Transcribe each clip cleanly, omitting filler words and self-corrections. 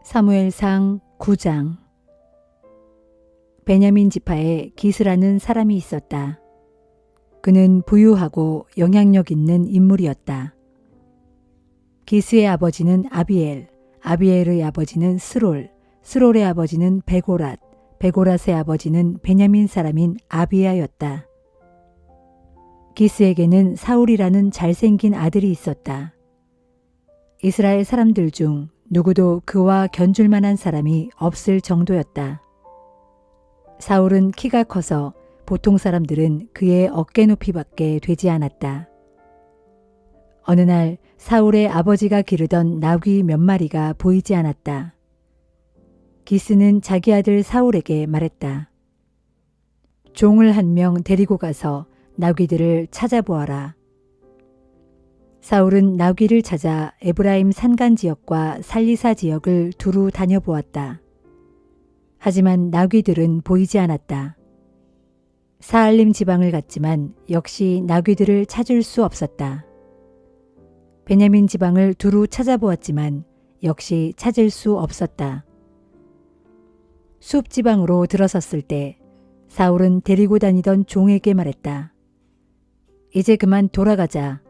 사무엘상 9장. 베냐민 지파에 기스라는 사람이 있었다. 그는 부유하고 영향력 있는 인물이었다. 기스의 아버지는 아비엘, 아비엘의 아버지는 스롤, 스롤의 아버지는 베고랏, 베고랏의 아버지는 베냐민 사람인 아비야였다. 기스에게는 사울이라는 잘생긴 아들이 있었다. 이스라엘 사람들 중 누구도 그와 견줄 만한 사람이 없을 정도였다. 사울은 키가 커서 보통 사람들은 그의 어깨 높이밖에 되지 않았다. 어느 날 사울의 아버지가 기르던 나귀 몇 마리가 보이지 않았다. 기스는 자기 아들 사울에게 말했다. 종을 한 명 데리고 가서 나귀들을 찾아보아라. 사울은 나귀를 찾아 에브라임 산간 지역과 살리사 지역을 두루 다녀보았다. 하지만 나귀들은 보이지 않았다. 사알림 지방을 갔지만 역시 나귀들을 찾을 수 없었다. 베냐민 지방을 두루 찾아보았지만 역시 찾을 수 없었다. 숲 지방으로 들어섰을 때 사울은 데리고 다니던 종에게 말했다. 이제 그만 돌아가자.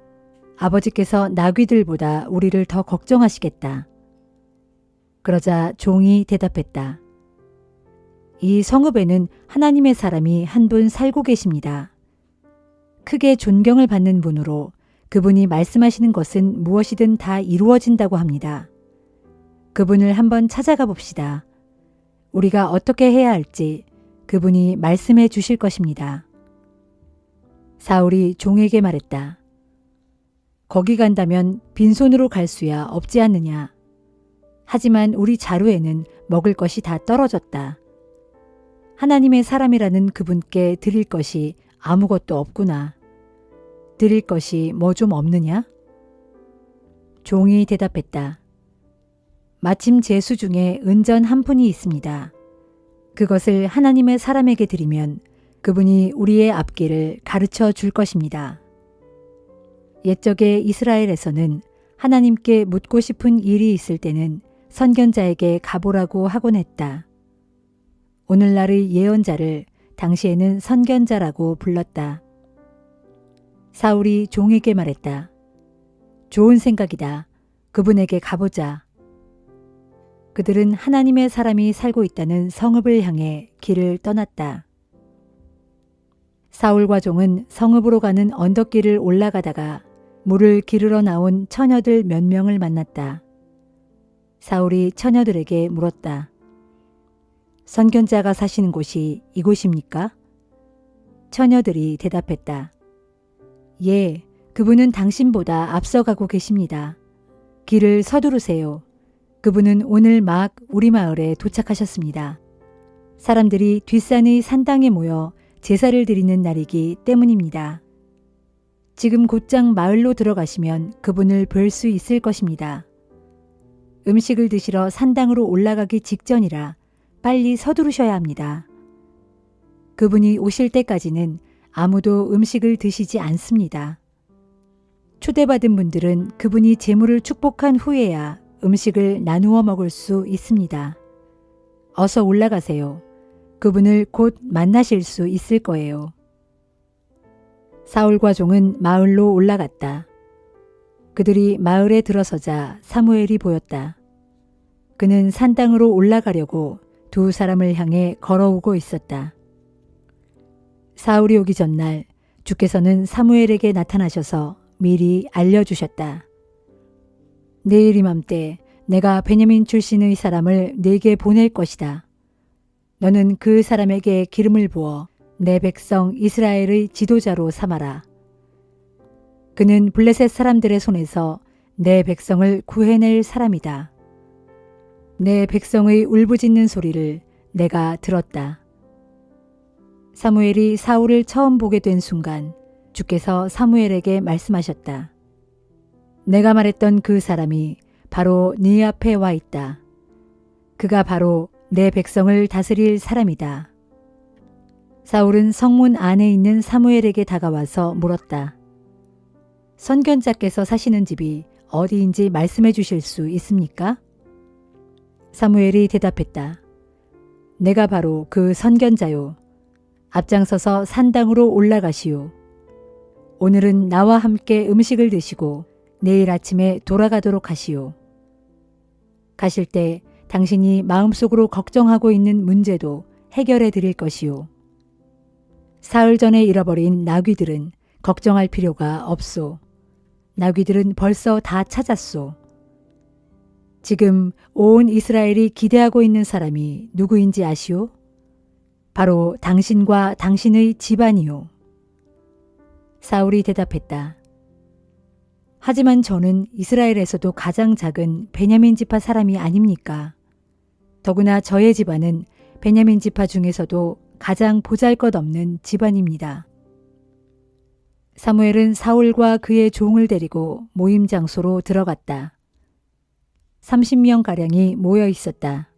아버지께서 나귀들보다 우리를 더 걱정하시겠다. 그러자 종이 대답했다. 이 성읍에는 하나님의 사람이 한 분 살고 계십니다. 크게 존경을 받는 분으로 그분이 말씀하시는 것은 무엇이든 다 이루어진다고 합니다. 그분을 한번 찾아가 봅시다. 우리가 어떻게 해야 할지 그분이 말씀해 주실 것입니다. 사울이 종에게 말했다. 거기 간다면 빈손으로 갈 수야 없지 않느냐. 하지만 우리 자루에는 먹을 것이 다 떨어졌다. 하나님의 사람이라는 그분께 드릴 것이 아무것도 없구나. 드릴 것이 뭐 좀 없느냐? 종이 대답했다. 마침 제수 중에 은전 한 푼이 있습니다. 그것을 하나님의 사람에게 드리면 그분이 우리의 앞길을 가르쳐 줄 것입니다. 옛적에 이스라엘에서는 하나님께 묻고 싶은 일이 있을 때는 선견자에게 가보라고 하곤 했다. 오늘날의 예언자를 당시에는 선견자라고 불렀다. 사울이 종에게 말했다. 좋은 생각이다. 그분에게 가보자. 그들은 하나님의 사람이 살고 있다는 성읍을 향해 길을 떠났다. 사울과 종은 성읍으로 가는 언덕길을 올라가다가 물을 기르러 나온 처녀들 몇 명을 만났다. 사울이 처녀들에게 물었다. 선견자가 사시는 곳이 이곳입니까? 처녀들이 대답했다. 예, 그분은 당신보다 앞서가고 계십니다. 길을 서두르세요. 그분은 오늘 막 우리 마을에 도착하셨습니다. 사람들이 뒷산의 산당에 모여 제사를 드리는 날이기 때문입니다. 지금 곧장 마을로 들어가시면 그분을 뵐 수 있을 것입니다. 음식을 드시러 산당으로 올라가기 직전이라 빨리 서두르셔야 합니다. 그분이 오실 때까지는 아무도 음식을 드시지 않습니다. 초대받은 분들은 그분이 제물을 축복한 후에야 음식을 나누어 먹을 수 있습니다. 어서 올라가세요. 그분을 곧 만나실 수 있을 거예요. 사울과 종은 마을로 올라갔다. 그들이 마을에 들어서자 사무엘이 보였다. 그는 산당으로 올라가려고 두 사람을 향해 걸어오고 있었다. 사울이 오기 전날 주께서는 사무엘에게 나타나셔서 미리 알려주셨다. 내일 이맘때 내가 베냐민 출신의 사람을 네게 보낼 것이다. 너는 그 사람에게 기름을 부어 내 백성 이스라엘의 지도자로 삼아라. 그는 블레셋 사람들의 손에서 내 백성을 구해낼 사람이다. 내 백성의 울부짖는 소리를 내가 들었다. 사무엘이 사울을 처음 보게 된 순간 주께서 사무엘에게 말씀하셨다. 내가 말했던 그 사람이 바로 네 앞에 와 있다. 그가 바로 내 백성을 다스릴 사람이다. 사울은 성문 안에 있는 사무엘에게 다가와서 물었다. 선견자께서 사시는 집이 어디인지 말씀해 주실 수 있습니까? 사무엘이 대답했다. 내가 바로 그 선견자요. 앞장서서 산당으로 올라가시오. 오늘은 나와 함께 음식을 드시고 내일 아침에 돌아가도록 하시오. 가실 때 당신이 마음속으로 걱정하고 있는 문제도 해결해 드릴 것이오. 사흘 전에 잃어버린 나귀들은 걱정할 필요가 없소. 나귀들은 벌써 다 찾았소. 지금 온 이스라엘이 기대하고 있는 사람이 누구인지 아시오? 바로 당신과 당신의 집안이요. 사울이 대답했다. 하지만 저는 이스라엘에서도 가장 작은 베냐민 지파 사람이 아닙니까? 더구나 저의 집안은 베냐민 지파 중에서도 가장 보잘것없는 집안입니다. 사무엘은 사울과 그의 종을 데리고 모임 장소로 들어갔다. 30명가량이 모여 있었다.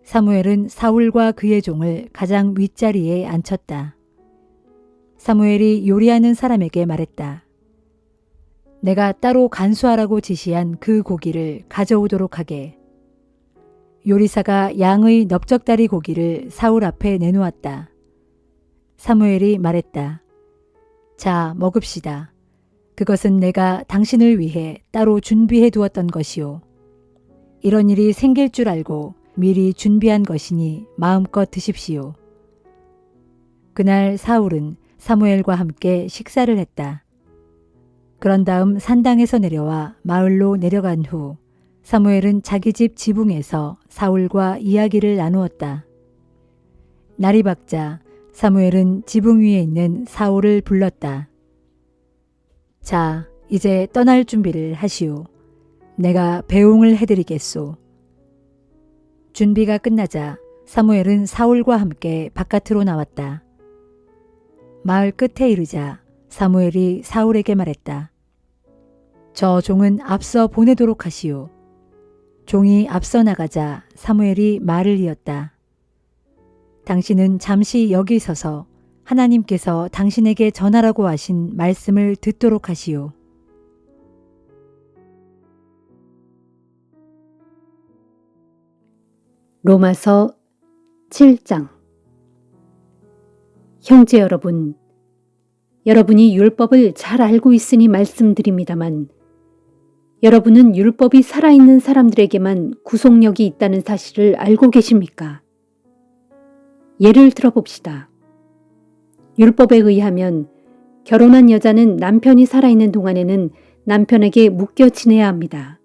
사무엘은 사울과 그의 종을 가장 윗자리에 앉혔다. 사무엘이 요리하는 사람에게 말했다. 내가 따로 간수하라고 지시한 그 고기를 가져오도록 하게. 요리사가 양의 넓적다리 고기를 사울 앞에 내놓았다. 사무엘이 말했다. 자, 먹읍시다. 그것은 내가 당신을 위해 따로 준비해 두었던 것이오. 이런 일이 생길 줄 알고 미리 준비한 것이니 마음껏 드십시오. 그날 사울은 사무엘과 함께 식사를 했다. 그런 다음 산당에서 내려와 마을로 내려간 후 사무엘은 자기 집 지붕에서 사울과 이야기를 나누었다. 날이 밝자 사무엘은 지붕 위에 있는 사울을 불렀다. 자, 이제 떠날 준비를 하시오. 내가 배웅을 해드리겠소. 준비가 끝나자 사무엘은 사울과 함께 바깥으로 나왔다. 마을 끝에 이르자 사무엘이 사울에게 말했다. 저 종은 앞서 보내도록 하시오. 종이 앞서 나가자 사무엘이 말을 이었다. 당신은 잠시 여기 서서 하나님께서 당신에게 전하라고 하신 말씀을 듣도록 하시오. 로마서 7장. 형제 여러분, 여러분이 율법을 잘 알고 있으니 말씀드립니다만 여러분은 율법이 살아있는 사람들에게만 구속력이 있다는 사실을 알고 계십니까? 예를 들어봅시다. 율법에 의하면 결혼한 여자는 남편이 살아있는 동안에는 남편에게 묶여 지내야 합니다.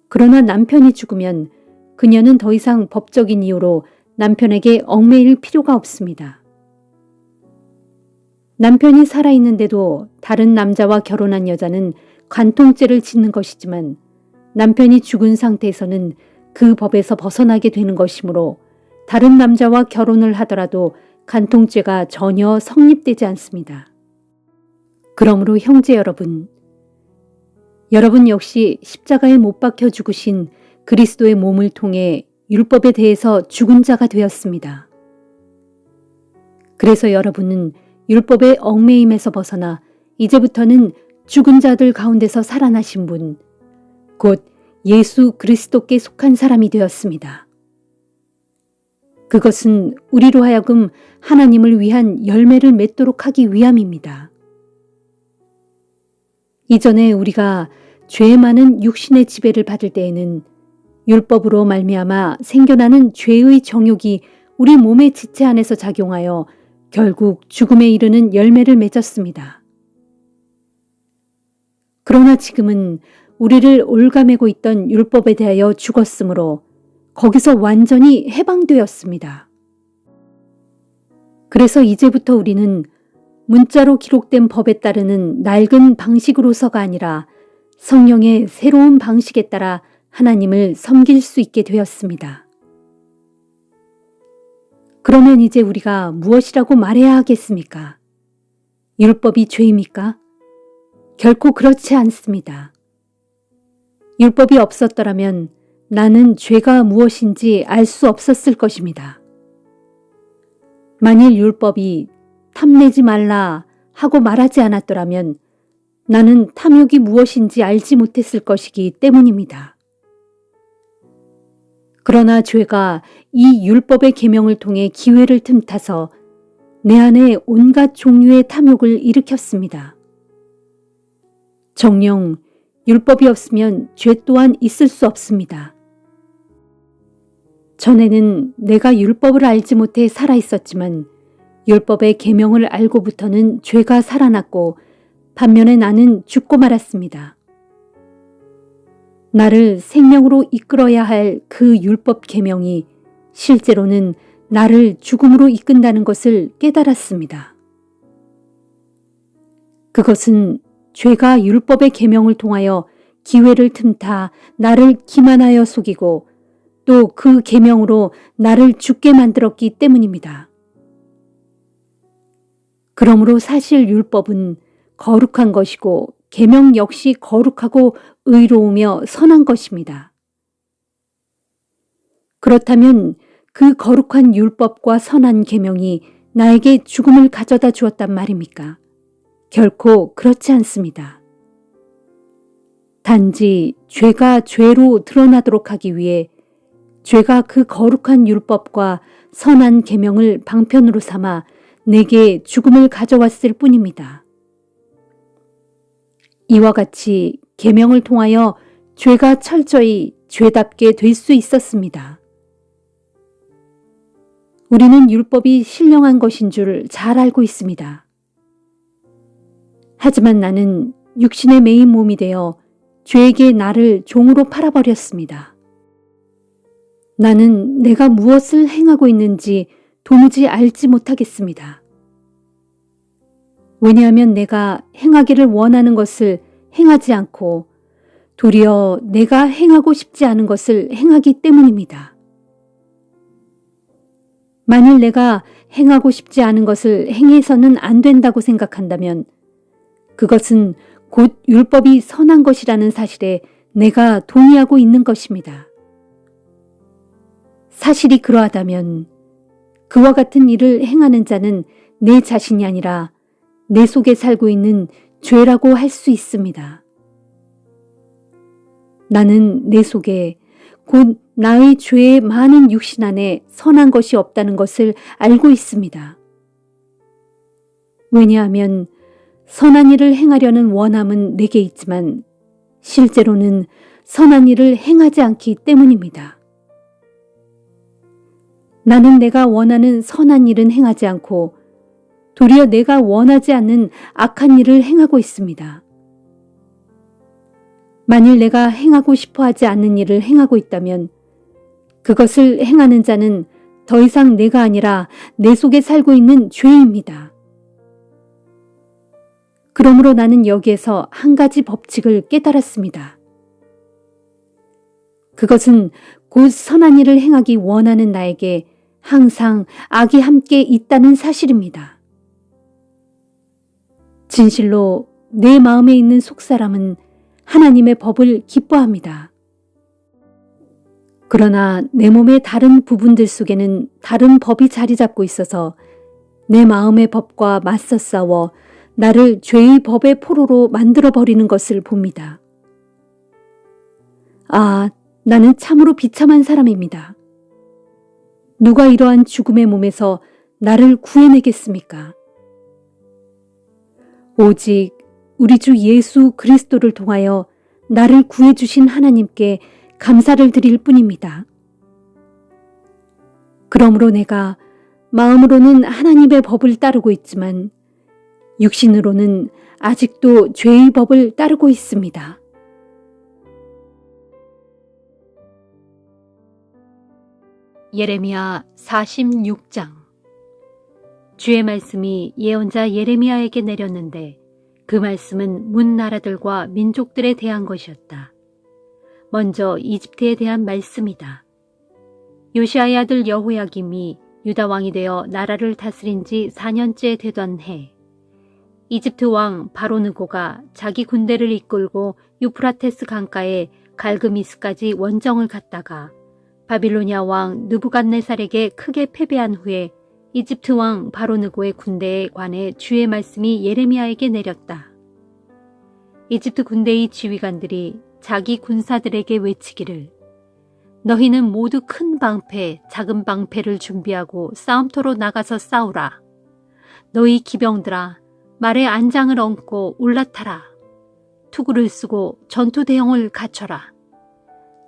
그러나 남편이 죽으면 그녀는 더 이상 법적인 이유로 남편에게 얽매일 필요가 없습니다. 남편이 살아있는데도 다른 남자와 결혼한 여자는 관통죄를 짓는 것이지만 남편이 죽은 상태에서는 그 법에서 벗어나게 되는 것이므로 다른 남자와 결혼을 하더라도 간통죄가 전혀 성립되지 않습니다. 그러므로 형제 여러분, 여러분 역시 십자가에 못 박혀 죽으신 그리스도의 몸을 통해 율법에 대해서 죽은 자가 되었습니다. 그래서 여러분은 율법의 얽매임에서 벗어나 이제부터는 죽은 자들 가운데서 살아나신 분, 곧 예수 그리스도께 속한 사람이 되었습니다. 그것은 우리로 하여금 하나님을 위한 열매를 맺도록 하기 위함입니다. 이전에 우리가 죄 많은 육신의 지배를 받을 때에는 율법으로 말미암아 생겨나는 죄의 정욕이 우리 몸의 지체 안에서 작용하여 결국 죽음에 이르는 열매를 맺었습니다. 그러나 지금은 우리를 올가매고 있던 율법에 대하여 죽었으므로 거기서 완전히 해방되었습니다. 그래서 이제부터 우리는 문자로 기록된 법에 따르는 낡은 방식으로서가 아니라 성령의 새로운 방식에 따라 하나님을 섬길 수 있게 되었습니다. 그러면 이제 우리가 무엇이라고 말해야 하겠습니까? 율법이 죄입니까? 결코 그렇지 않습니다. 율법이 없었더라면 나는 죄가 무엇인지 알 수 없었을 것입니다. 만일 율법이 탐내지 말라 하고 말하지 않았더라면 나는 탐욕이 무엇인지 알지 못했을 것이기 때문입니다. 그러나 죄가 이 율법의 계명을 통해 기회를 틈타서 내 안에 온갖 종류의 탐욕을 일으켰습니다. 정녕 율법이 없으면 죄 또한 있을 수 없습니다. 전에는 내가 율법을 알지 못해 살아 있었지만 율법의 계명을 알고부터는 죄가 살아났고 반면에 나는 죽고 말았습니다. 나를 생명으로 이끌어야 할 그 율법 계명이 실제로는 나를 죽음으로 이끈다는 것을 깨달았습니다. 그것은 죄가 율법의 계명을 통하여 기회를 틈타 나를 기만하여 속이고 또 그 계명으로 나를 죽게 만들었기 때문입니다. 그러므로 사실 율법은 거룩한 것이고 계명 역시 거룩하고 의로우며 선한 것입니다. 그렇다면 그 거룩한 율법과 선한 계명이 나에게 죽음을 가져다 주었단 말입니까? 결코 그렇지 않습니다. 단지 죄가 죄로 드러나도록 하기 위해 죄가 그 거룩한 율법과 선한 계명을 방편으로 삼아 내게 죽음을 가져왔을 뿐입니다. 이와 같이 계명을 통하여 죄가 철저히 죄답게 될 수 있었습니다. 우리는 율법이 신령한 것인 줄 잘 알고 있습니다. 하지만 나는 육신의 매인 몸이 되어 죄에게 나를 종으로 팔아버렸습니다. 나는 내가 무엇을 행하고 있는지 도무지 알지 못하겠습니다. 왜냐하면 내가 행하기를 원하는 것을 행하지 않고 도리어 내가 행하고 싶지 않은 것을 행하기 때문입니다. 만일 내가 행하고 싶지 않은 것을 행해서는 안 된다고 생각한다면 그것은 곧 율법이 선한 것이라는 사실에 내가 동의하고 있는 것입니다. 사실이 그러하다면 그와 같은 일을 행하는 자는 내 자신이 아니라 내 속에 살고 있는 죄라고 할 수 있습니다. 나는 내 속에 곧 나의 죄의 많은 육신 안에 선한 것이 없다는 것을 알고 있습니다. 왜냐하면 선한 일을 행하려는 원함은 내게 있지만 실제로는 선한 일을 행하지 않기 때문입니다. 나는 내가 원하는 선한 일은 행하지 않고 도리어 내가 원하지 않는 악한 일을 행하고 있습니다. 만일 내가 행하고 싶어 하지 않는 일을 행하고 있다면 그것을 행하는 자는 더 이상 내가 아니라 내 속에 살고 있는 죄입니다. 그러므로 나는 여기에서 한 가지 법칙을 깨달았습니다. 그것은 곧 선한 일을 행하기 원하는 나에게 항상 악이 함께 있다는 사실입니다. 진실로 내 마음에 있는 속사람은 하나님의 법을 기뻐합니다. 그러나 내 몸의 다른 부분들 속에는 다른 법이 자리 잡고 있어서 내 마음의 법과 맞서 싸워 나를 죄의 법의 포로로 만들어버리는 것을 봅니다. 아, 나는 참으로 비참한 사람입니다. 누가 이러한 죽음의 몸에서 나를 구해내겠습니까? 오직 우리 주 예수 그리스도를 통하여 나를 구해주신 하나님께 감사를 드릴 뿐입니다. 그러므로 내가 마음으로는 하나님의 법을 따르고 있지만 육신으로는 아직도 죄의 법을 따르고 있습니다. 예레미야 46장. 주의 말씀이 예언자 예레미야에게 내렸는데 그 말씀은 문 나라들과 민족들에 대한 것이었다. 먼저 이집트에 대한 말씀이다. 요시아의 아들 여호야김이 유다 왕이 되어 나라를 다스린 지 4년째 되던 해, 이집트 왕 바로느고가 자기 군대를 이끌고 유프라테스 강가에 갈그미스까지 원정을 갔다가 바빌로니아 왕 느부갓네살에게 크게 패배한 후에 이집트 왕 바로느고의 군대에 관해 주의 말씀이 예레미야에게 내렸다. 이집트 군대의 지휘관들이 자기 군사들에게 외치기를 너희는 모두 큰 방패, 작은 방패를 준비하고 싸움터로 나가서 싸우라. 너희 기병들아, 말에 안장을 얹고 올라타라. 투구를 쓰고 전투 대형을 갖춰라.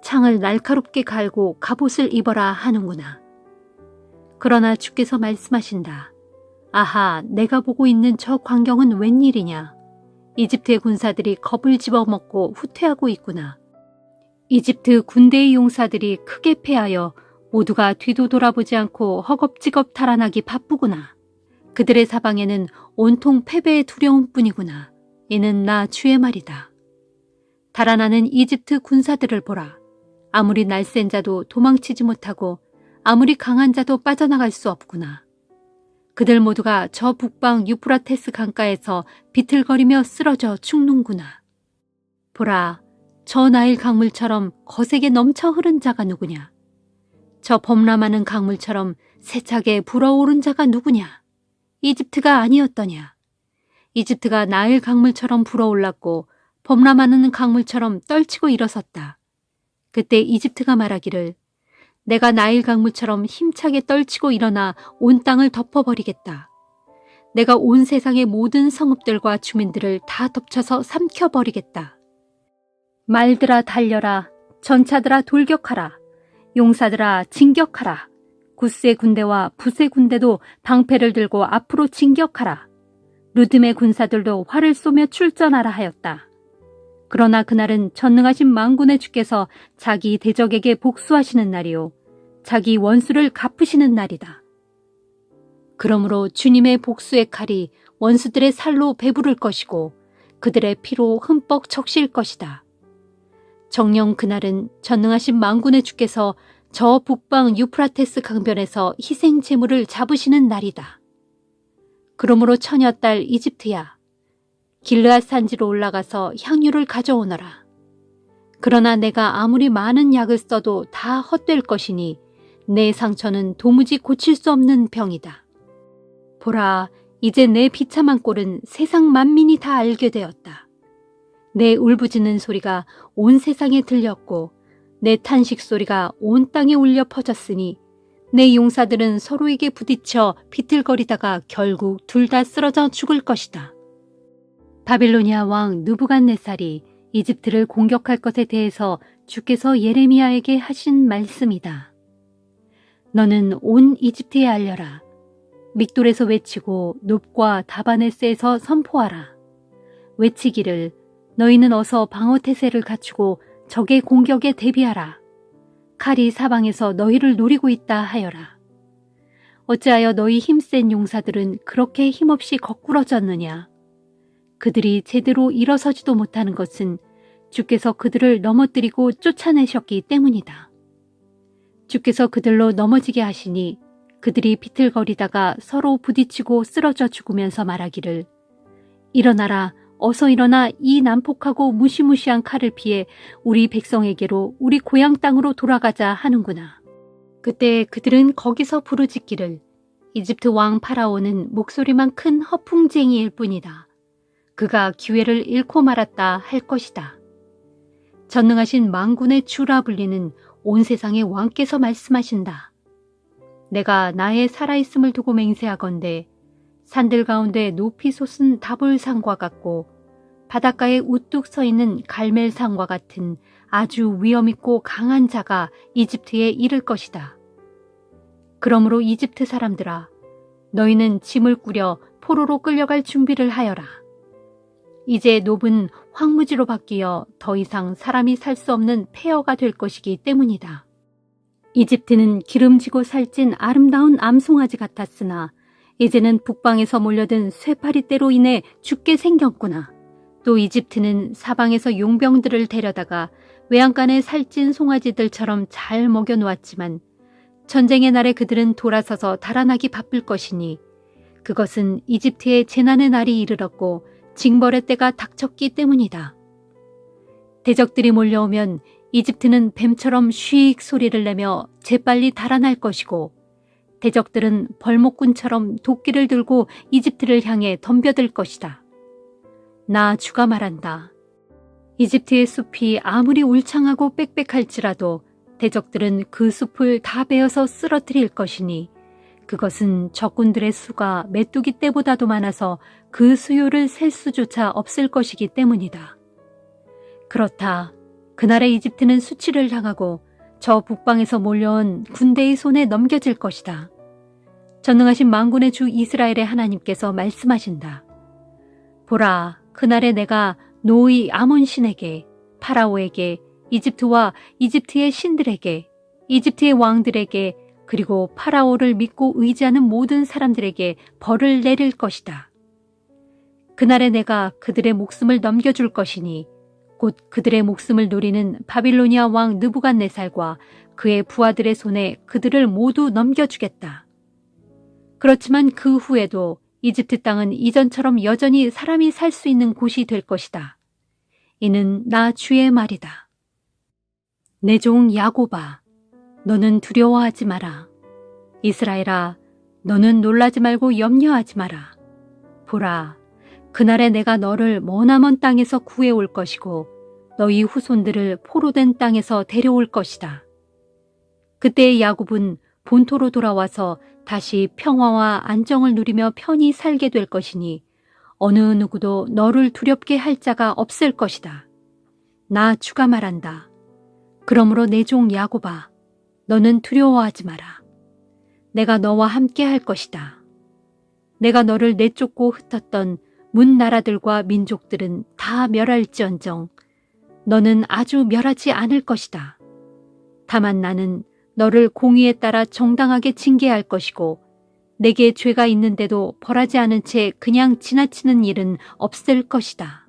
창을 날카롭게 갈고 갑옷을 입어라 하는구나. 그러나 주께서 말씀하신다. 아하, 내가 보고 있는 저 광경은 웬일이냐. 이집트의 군사들이 겁을 집어먹고 후퇴하고 있구나. 이집트 군대의 용사들이 크게 패하여 모두가 뒤도 돌아보지 않고 허겁지겁 달아나기 바쁘구나. 그들의 사방에는 온통 패배의 두려움뿐이구나. 이는 나 주의 말이다. 달아나는 이집트 군사들을 보라. 아무리 날쌘 자도 도망치지 못하고 아무리 강한 자도 빠져나갈 수 없구나. 그들 모두가 저 북방 유프라테스 강가에서 비틀거리며 쓰러져 죽는구나. 보라, 저 나일 강물처럼 거세게 넘쳐 흐른 자가 누구냐? 저 범람하는 강물처럼 세차게 불어오른 자가 누구냐? 이집트가 아니었더냐? 이집트가 나일 강물처럼 불어올랐고 범람하는 강물처럼 떨치고 일어섰다. 그때 이집트가 말하기를 내가 나일 강물처럼 힘차게 떨치고 일어나 온 땅을 덮어버리겠다. 내가 온 세상의 모든 성읍들과 주민들을 다 덮쳐서 삼켜버리겠다. 말들아 달려라. 전차들아 돌격하라. 용사들아 진격하라. 구스의 군대와 붓의 군대도 방패를 들고 앞으로 진격하라. 루듬의 군사들도 활을 쏘며 출전하라 하였다. 그러나 그날은 전능하신 만군의 주께서 자기 대적에게 복수하시는 날이요 자기 원수를 갚으시는 날이다. 그러므로 주님의 복수의 칼이 원수들의 살로 배부를 것이고 그들의 피로 흠뻑 적실 것이다. 정녕 그날은 전능하신 만군의 주께서 저 북방 유프라테스 강변에서 희생 제물을 잡으시는 날이다. 그러므로 처녀딸 이집트야, 길르앗 산지로 올라가서 향유를 가져오너라. 그러나 내가 아무리 많은 약을 써도 다 헛될 것이니 내 상처는 도무지 고칠 수 없는 병이다. 보라, 이제 내 비참한 꼴은 세상 만민이 다 알게 되었다. 내 울부짖는 소리가 온 세상에 들렸고 내 탄식 소리가 온 땅에 울려 퍼졌으니 내 용사들은 서로에게 부딪혀 비틀거리다가 결국 둘 다 쓰러져 죽을 것이다. 바빌로니아 왕 느부갓네살이 이집트를 공격할 것에 대해서 주께서 예레미야에게 하신 말씀이다. 너는 온 이집트에 알려라. 믹돌에서 외치고 놉과 다바네스에서 선포하라. 외치기를 너희는 어서 방어태세를 갖추고 적의 공격에 대비하라. 칼이 사방에서 너희를 노리고 있다 하여라. 어찌하여 너희 힘센 용사들은 그렇게 힘없이 거꾸러졌느냐. 그들이 제대로 일어서지도 못하는 것은 주께서 그들을 넘어뜨리고 쫓아내셨기 때문이다. 주께서 그들로 넘어지게 하시니 그들이 비틀거리다가 서로 부딪히고 쓰러져 죽으면서 말하기를 일어나라, 어서 일어나 이 난폭하고 무시무시한 칼을 피해 우리 백성에게로 우리 고향 땅으로 돌아가자 하는구나. 그때 그들은 거기서 부르짖기를 이집트 왕 파라오는 목소리만 큰 허풍쟁이일 뿐이다. 그가 기회를 잃고 말았다 할 것이다. 전능하신 만군의 주라 불리는 온 세상의 왕께서 말씀하신다. 내가 나의 살아있음을 두고 맹세하건대 산들 가운데 높이 솟은 다볼산과 같고 바닷가에 우뚝 서 있는 갈멜산과 같은 아주 위엄있고 강한 자가 이집트에 이를 것이다. 그러므로 이집트 사람들아, 너희는 짐을 꾸려 포로로 끌려갈 준비를 하여라. 이제 놉은 황무지로 바뀌어 더 이상 사람이 살 수 없는 폐허가 될 것이기 때문이다. 이집트는 기름지고 살찐 아름다운 암송아지 같았으나 이제는 북방에서 몰려든 쇠파리떼로 인해 죽게 생겼구나. 또 이집트는 사방에서 용병들을 데려다가 외양간의 살찐 송아지들처럼 잘 먹여놓았지만 전쟁의 날에 그들은 돌아서서 달아나기 바쁠 것이니 그것은 이집트의 재난의 날이 이르렀고 징벌의 때가 닥쳤기 때문이다. 대적들이 몰려오면 이집트는 뱀처럼 쉬익 소리를 내며 재빨리 달아날 것이고 대적들은 벌목꾼처럼 도끼를 들고 이집트를 향해 덤벼들 것이다. 나 주가 말한다. 이집트의 숲이 아무리 울창하고 빽빽할지라도 대적들은 그 숲을 다 베어서 쓰러뜨릴 것이니 그것은 적군들의 수가 메뚜기 떼보다도 많아서 그 수요를 셀 수조차 없을 것이기 때문이다. 그렇다. 그날의 이집트는 수치를 당하고 저 북방에서 몰려온 군대의 손에 넘겨질 것이다. 전능하신 만군의 주 이스라엘의 하나님께서 말씀하신다. 보라, 그날에 내가 노의 아몬 신에게, 파라오에게, 이집트와 이집트의 신들에게, 이집트의 왕들에게, 그리고 파라오를 믿고 의지하는 모든 사람들에게 벌을 내릴 것이다. 그날에 내가 그들의 목숨을 넘겨줄 것이니 곧 그들의 목숨을 노리는 바빌로니아 왕 느부갓네살과 그의 부하들의 손에 그들을 모두 넘겨주겠다. 그렇지만 그 후에도 이집트 땅은 이전처럼 여전히 사람이 살 수 있는 곳이 될 것이다. 이는 나 주의 말이다. 내 종 야곱아, 너는 두려워하지 마라. 이스라엘아, 너는 놀라지 말고 염려하지 마라. 보라, 그날에 내가 너를 머나먼 땅에서 구해올 것이고 너희 후손들을 포로된 땅에서 데려올 것이다. 그때 야곱은 본토로 돌아와서 다시 평화와 안정을 누리며 편히 살게 될 것이니 어느 누구도 너를 두렵게 할 자가 없을 것이다. 나 주가 말한다. 그러므로 내 종 야곱아, 너는 두려워하지 마라. 내가 너와 함께 할 것이다. 내가 너를 내쫓고 흩었던 문 나라들과 민족들은 다 멸할지언정 너는 아주 멸하지 않을 것이다. 다만 나는 너를 공의에 따라 정당하게 징계할 것이고 내게 죄가 있는데도 벌하지 않은 채 그냥 지나치는 일은 없을 것이다.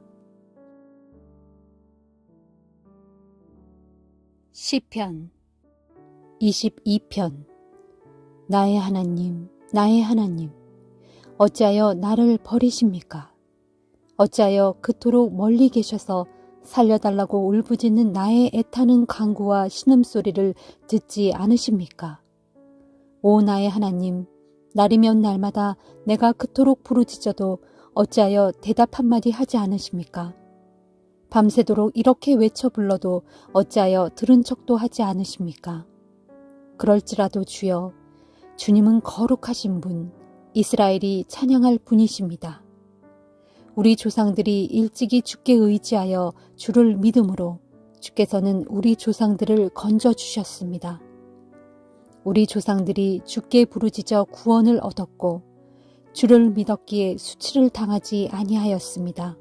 시편 22편. 나의 하나님, 나의 하나님, 어찌하여 나를 버리십니까? 어찌하여 그토록 멀리 계셔서 살려달라고 울부짖는 나의 애타는 간구와 신음소리를 듣지 않으십니까? 오 나의 하나님, 날이면 날마다 내가 그토록 부르짖어도 어찌하여 대답 한마디 하지 않으십니까? 밤새도록 이렇게 외쳐 불러도 어찌하여 들은 척도 하지 않으십니까? 그럴지라도 주여, 주님은 거룩하신 분, 이스라엘이 찬양할 분이십니다. 우리 조상들이 일찍이 주께 의지하여 주를 믿음으로 주께서는 우리 조상들을 건져주셨습니다. 우리 조상들이 주께 부르짖어 구원을 얻었고 주를 믿었기에 수치를 당하지 아니하였습니다.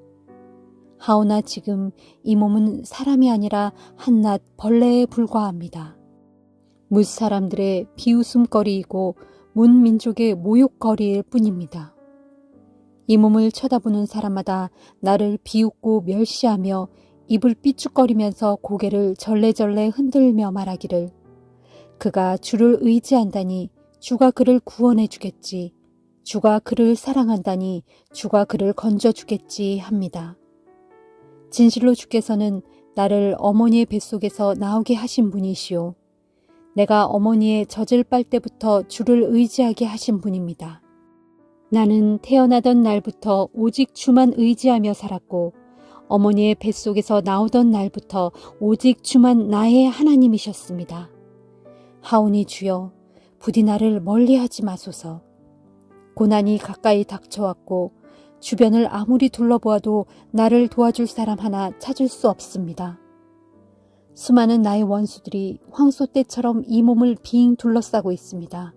하오나 지금 이 몸은 사람이 아니라 한낱 벌레에 불과합니다. 뭇사람들의 비웃음거리이고 문민족의 모욕거리일 뿐입니다. 이 몸을 쳐다보는 사람마다 나를 비웃고 멸시하며 입을 삐죽거리면서 고개를 절레절레 흔들며 말하기를 그가 주를 의지한다니 주가 그를 구원해 주겠지. 주가 그를 사랑한다니 주가 그를 건져주겠지 합니다. 진실로 주께서는 나를 어머니의 뱃속에서 나오게 하신 분이시오. 내가 어머니의 젖을 빨 때부터 주를 의지하게 하신 분입니다. 나는 태어나던 날부터 오직 주만 의지하며 살았고 어머니의 뱃속에서 나오던 날부터 오직 주만 나의 하나님이셨습니다. 하오니 주여, 부디 나를 멀리하지 마소서. 고난이 가까이 닥쳐왔고 주변을 아무리 둘러보아도 나를 도와줄 사람 하나 찾을 수 없습니다. 수많은 나의 원수들이 황소떼처럼 이 몸을 빙 둘러싸고 있습니다.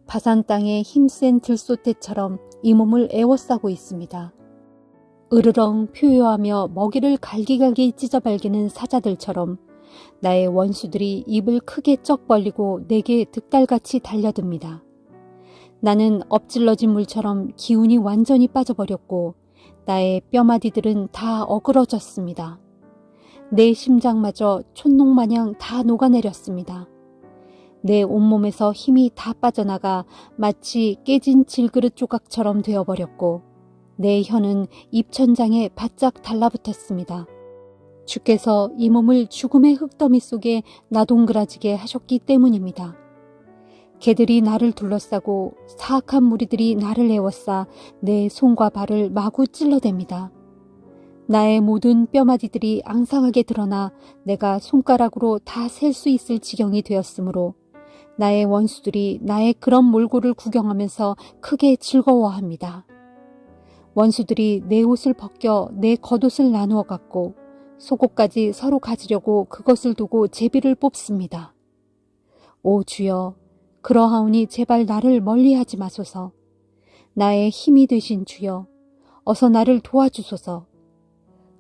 바산 땅의 힘센 들소떼처럼 이 몸을 에워싸고 있습니다. 으르렁 표효하며 먹이를 갈기갈기 찢어발기는 사자들처럼 나의 원수들이 입을 크게 쩍 벌리고 내게 득달같이 달려듭니다. 나는 엎질러진 물처럼 기운이 완전히 빠져버렸고 나의 뼈마디들은 다 어그러졌습니다. 내 심장마저 촛농마냥 다 녹아내렸습니다. 내 온몸에서 힘이 다 빠져나가 마치 깨진 질그릇 조각처럼 되어버렸고 내 혀는 입천장에 바짝 달라붙었습니다. 주께서 이 몸을 죽음의 흙더미 속에 나동그라지게 하셨기 때문입니다. 개들이 나를 둘러싸고 사악한 무리들이 나를 에워싸 내 손과 발을 마구 찔러댑니다. 나의 모든 뼈마디들이 앙상하게 드러나 내가 손가락으로 다 셀 수 있을 지경이 되었으므로 나의 원수들이 나의 그런 몰골을 구경하면서 크게 즐거워합니다. 원수들이 내 옷을 벗겨 내 겉옷을 나누어 갖고 속옷까지 서로 가지려고 그것을 두고 제비를 뽑습니다. 오 주여, 그러하오니 제발 나를 멀리하지 마소서. 나의 힘이 되신 주여, 어서 나를 도와주소서.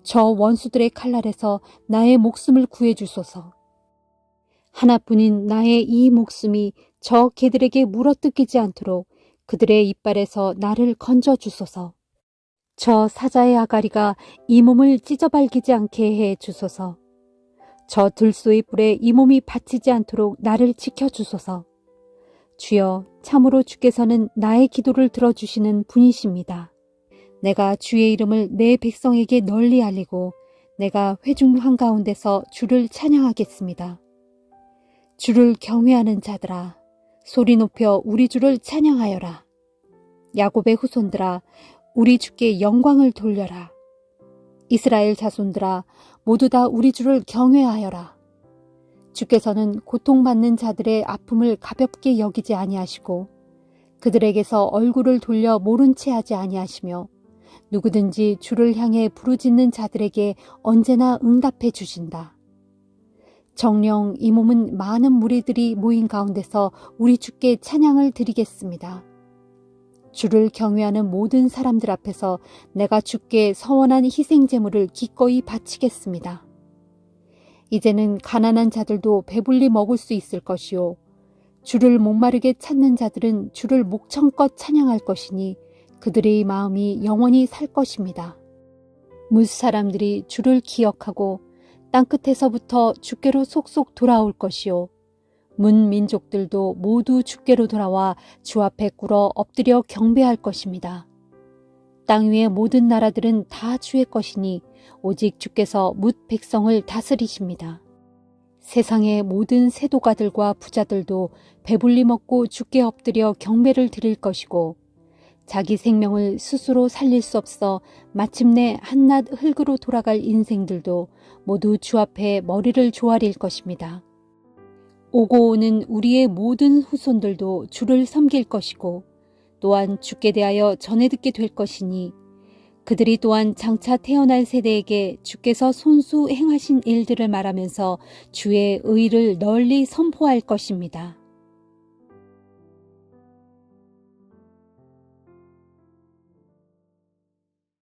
저 원수들의 칼날에서 나의 목숨을 구해주소서. 하나뿐인 나의 이 목숨이 저 개들에게 물어뜯기지 않도록 그들의 이빨에서 나를 건져주소서. 저 사자의 아가리가 이 몸을 찢어발기지 않게 해 주소서. 저 들소의 불에 이 몸이 받치지 않도록 나를 지켜주소서. 주여, 참으로 주께서는 나의 기도를 들어주시는 분이십니다. 내가 주의 이름을 내 백성에게 널리 알리고 내가 회중 한가운데서 주를 찬양하겠습니다. 주를 경외하는 자들아, 소리 높여 우리 주를 찬양하여라. 야곱의 후손들아, 우리 주께 영광을 돌려라. 이스라엘 자손들아, 모두 다 우리 주를 경외하여라. 주께서는 고통받는 자들의 아픔을 가볍게 여기지 아니하시고 그들에게서 얼굴을 돌려 모른 채 하지 아니하시며 누구든지 주를 향해 부르짖는 자들에게 언제나 응답해 주신다. 정녕 이 몸은 많은 무리들이 모인 가운데서 우리 주께 찬양을 드리겠습니다. 주를 경외하는 모든 사람들 앞에서 내가 주께 서원한 희생 제물을 기꺼이 바치겠습니다. 이제는 가난한 자들도 배불리 먹을 수 있을 것이요, 주를 목마르게 찾는 자들은 주를 목청껏 찬양할 것이니 그들의 마음이 영원히 살 것입니다. 뭇 사람들이 주를 기억하고 땅끝에서부터 주께로 속속 돌아올 것이요, 문 민족들도 모두 주께로 돌아와 주 앞에 꿇어 엎드려 경배할 것입니다. 땅 위의 모든 나라들은 다 주의 것이니 오직 주께서 뭇 백성을 다스리십니다. 세상의 모든 세도가들과 부자들도 배불리 먹고 주께 엎드려 경배를 드릴 것이고 자기 생명을 스스로 살릴 수 없어 마침내 한낱 흙으로 돌아갈 인생들도 모두 주 앞에 머리를 조아릴 것입니다. 오고 오는 우리의 모든 후손들도 주를 섬길 것이고 또한 주께 대하여 전해 듣게 될 것이니 그들이 또한 장차 태어날 세대에게 주께서 손수 행하신 일들을 말하면서 주의 의를 널리 선포할 것입니다.